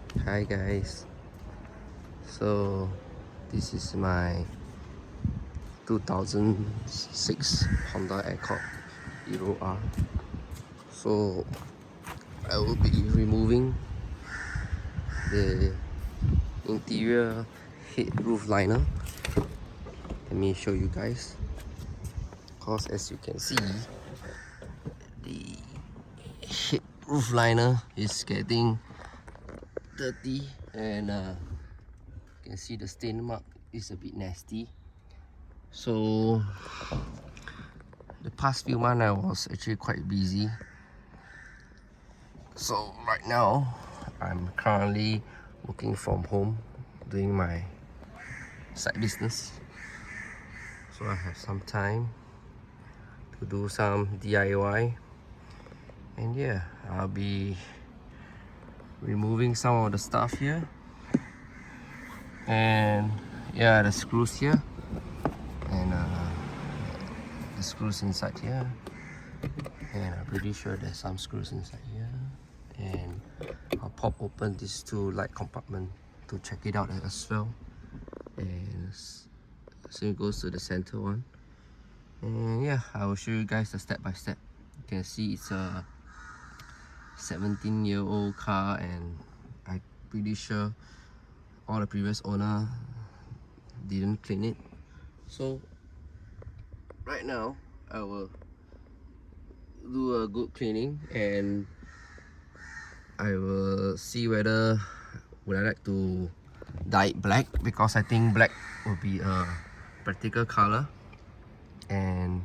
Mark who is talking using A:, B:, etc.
A: Hi guys, so this is my 2006 Honda Accord Euro R. So I will be removing the interior head roof liner. Let me show you guys, because as you can see, the head roof liner is getting dirty, and you can see the stain mark is a bit nasty. So the past few months I was actually quite busy. So right now I'm currently working from home, doing my side business. So I have some time to do some DIY, and yeah, I'll be removing some of the stuff here, and yeah, the screws here, and the screws inside here, and I'm pretty sure there's some screws inside here. And I'll pop open these two light compartment to check it out as well. And same goes to the center one. And yeah, I will show you guys the step by step. You can see it's a 17-year-old car, and I'm pretty sure all the previous owner didn't clean it. So right now I will do a good cleaning, and I will see whether would I like to dye it black, because I think black will be a practical color, and